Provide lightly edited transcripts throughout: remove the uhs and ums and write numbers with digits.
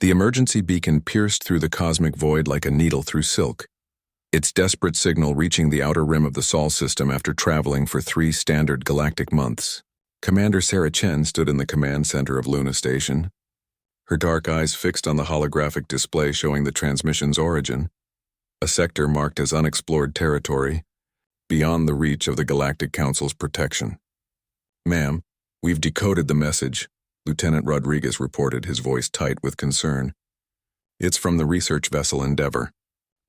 The emergency beacon pierced through the cosmic void like a needle through silk, its desperate signal reaching the outer rim of the Sol system after traveling for 3 standard galactic months. Commander Sarah Chen stood in the command center of Luna Station, her dark eyes fixed on the holographic display showing the transmission's origin, a sector marked as unexplored territory, beyond the reach of the Galactic Council's protection. "Ma'am, we've decoded the message," Lieutenant Rodriguez reported, his voice tight with concern. "It's from the research vessel Endeavor.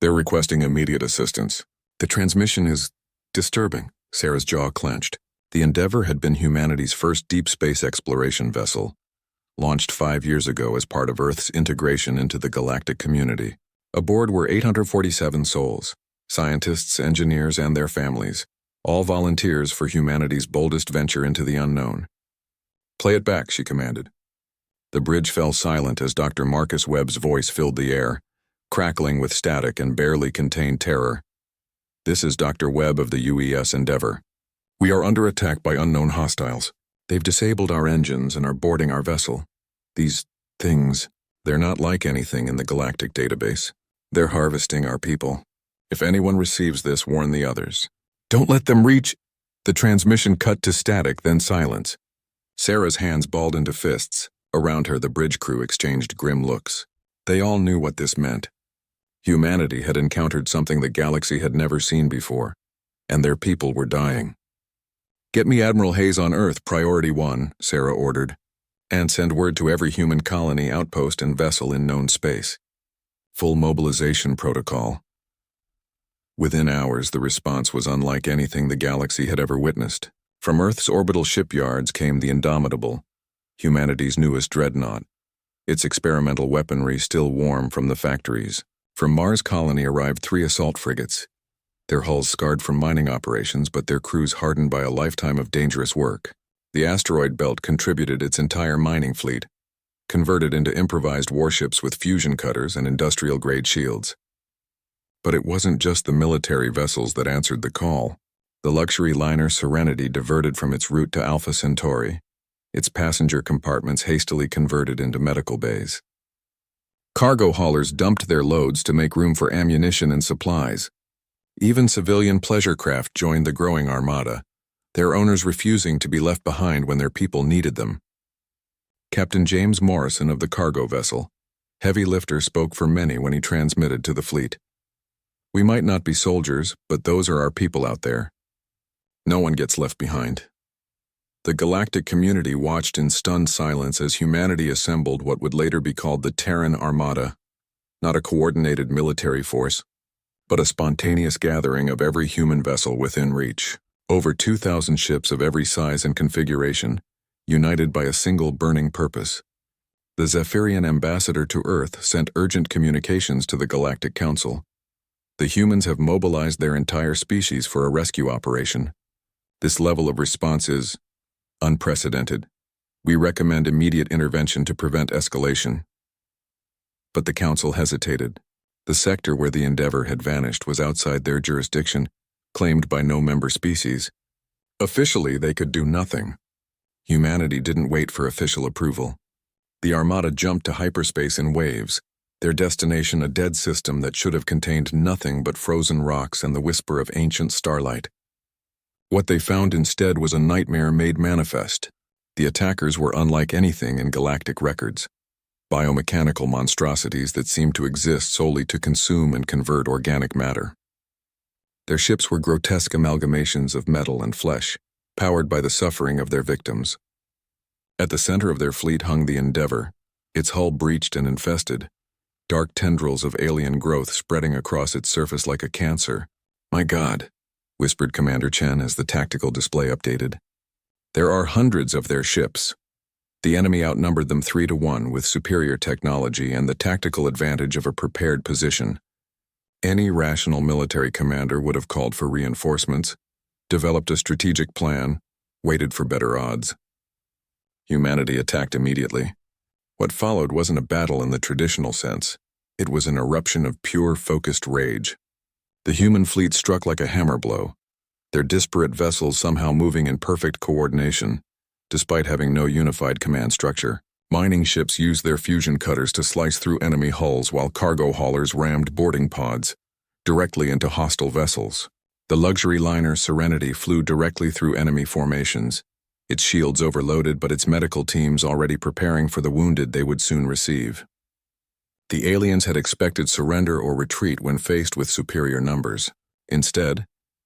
They're requesting immediate assistance. The transmission is disturbing." Sarah's jaw clenched. The Endeavor had been humanity's first deep space exploration vessel, launched 5 years ago as part of Earth's integration into the galactic community. Aboard were 847 souls, scientists, engineers, and their families, all volunteers for humanity's boldest venture into the unknown. "Play it back," she commanded. The bridge fell silent as Dr. Marcus Webb's voice filled the air, crackling with static and barely contained terror. "This is Dr. Webb of the UES Endeavor. We are under attack by unknown hostiles. They've disabled our engines and are boarding our vessel. These things, they're not like anything in the galactic database. They're harvesting our people. If anyone receives this, warn the others. Don't let them reach—" The transmission cut to static, then silence. Sarah's hands balled into fists. Around her, the bridge crew exchanged grim looks. They all knew what this meant. Humanity had encountered something the galaxy had never seen before, and their people were dying. "Get me Admiral Hayes on Earth, Priority 1, Sarah ordered, "and send word to every human colony, outpost, and vessel in known space. Full mobilization protocol." Within hours, the response was unlike anything the galaxy had ever witnessed. From Earth's orbital shipyards came the Indomitable, humanity's newest dreadnought, its experimental weaponry still warm from the factories. From Mars colony arrived 3 assault frigates, their hulls scarred from mining operations but their crews hardened by a lifetime of dangerous work. The asteroid belt contributed its entire mining fleet, converted into improvised warships with fusion cutters and industrial-grade shields. But it wasn't just the military vessels that answered the call. The luxury liner Serenity diverted from its route to Alpha Centauri, its passenger compartments hastily converted into medical bays. Cargo haulers dumped their loads to make room for ammunition and supplies. Even civilian pleasure craft joined the growing armada, their owners refusing to be left behind when their people needed them. Captain James Morrison of the cargo vessel, heavy lifter, spoke for many when he transmitted to the fleet. "We might not be soldiers, but those are our people out there. No one gets left behind." The galactic community watched in stunned silence as humanity assembled what would later be called the Terran Armada, not a coordinated military force, but a spontaneous gathering of every human vessel within reach. Over 2,000 ships of every size and configuration, united by a single burning purpose. The Zephyrian ambassador to Earth sent urgent communications to the Galactic Council. "The humans have mobilized their entire species for a rescue operation. This level of response is unprecedented. We recommend immediate intervention to prevent escalation." But the Council hesitated. The sector where the Endeavor had vanished was outside their jurisdiction, claimed by no member species. Officially, they could do nothing. Humanity didn't wait for official approval. The Armada jumped to hyperspace in waves, their destination a dead system that should have contained nothing but frozen rocks and the whisper of ancient starlight. What they found instead was a nightmare made manifest. The attackers were unlike anything in galactic records. Biomechanical monstrosities that seemed to exist solely to consume and convert organic matter. Their ships were grotesque amalgamations of metal and flesh, powered by the suffering of their victims. At the center of their fleet hung the Endeavor, its hull breached and infested, dark tendrils of alien growth spreading across its surface like a cancer. "My God," whispered Commander Chen as the tactical display updated. "There are hundreds of their ships. The enemy outnumbered them 3-1 with superior technology and the tactical advantage of a prepared position. Any rational military commander would have called for reinforcements, developed a strategic plan, waited for better odds. Humanity attacked immediately. What followed wasn't a battle in the traditional sense. It was an eruption of pure, focused rage. The human fleet struck like a hammer blow, their disparate vessels somehow moving in perfect coordination, despite having no unified command structure. Mining ships used their fusion cutters to slice through enemy hulls while cargo haulers rammed boarding pods directly into hostile vessels. The luxury liner Serenity flew directly through enemy formations, its shields overloaded but its medical teams already preparing for the wounded they would soon receive. The aliens had expected surrender or retreat when faced with superior numbers. Instead,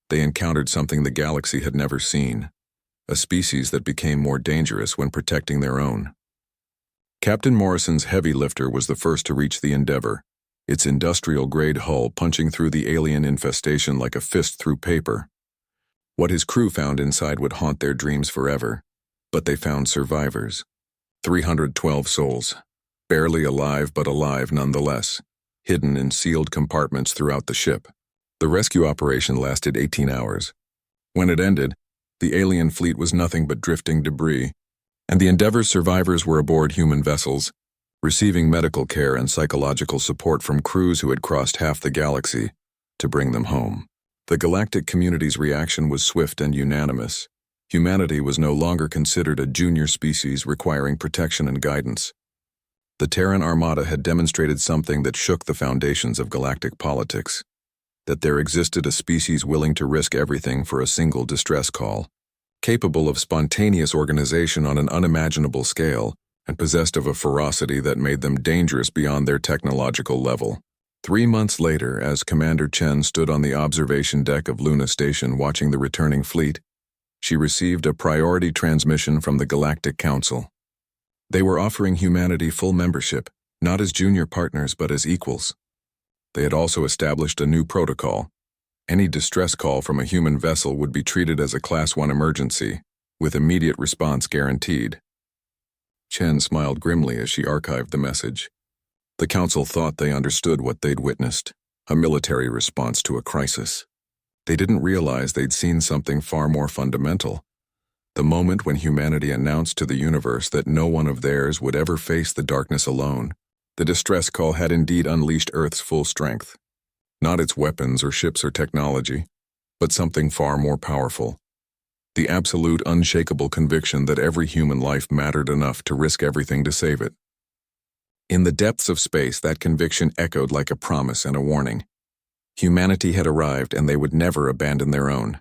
they encountered something the galaxy had never seen, a species that became more dangerous when protecting their own. Captain Morrison's heavy lifter was the first to reach the Endeavor, its industrial-grade hull punching through the alien infestation like a fist through paper. What his crew found inside would haunt their dreams forever, but they found survivors. 312 souls, barely alive but alive nonetheless, hidden in sealed compartments throughout the ship. The rescue operation lasted 18 hours. When it ended, the alien fleet was nothing but drifting debris, and the Endeavor's survivors were aboard human vessels, receiving medical care and psychological support from crews who had crossed half the galaxy to bring them home. The galactic community's reaction was swift and unanimous. Humanity was no longer considered a junior species requiring protection and guidance. The Terran Armada had demonstrated something that shook the foundations of galactic politics, that there existed a species willing to risk everything for a single distress call, capable of spontaneous organization on an unimaginable scale, and possessed of a ferocity that made them dangerous beyond their technological level. 3 months later, as Commander Chen stood on the observation deck of Luna Station watching the returning fleet, she received a priority transmission from the Galactic Council. They were offering humanity full membership, not as junior partners but as equals. They had also established a new protocol. Any distress call from a human vessel would be treated as a Class 1 emergency, with immediate response guaranteed. Chen smiled grimly as she archived the message. The Council thought they understood what they'd witnessed, a military response to a crisis. They didn't realize they'd seen something far more fundamental. The moment when humanity announced to the universe that no one of theirs would ever face the darkness alone, the distress call had indeed unleashed Earth's full strength. Not its weapons or ships or technology, but something far more powerful. The absolute, unshakable conviction that every human life mattered enough to risk everything to save it. In the depths of space, that conviction echoed like a promise and a warning. Humanity had arrived and they would never abandon their own.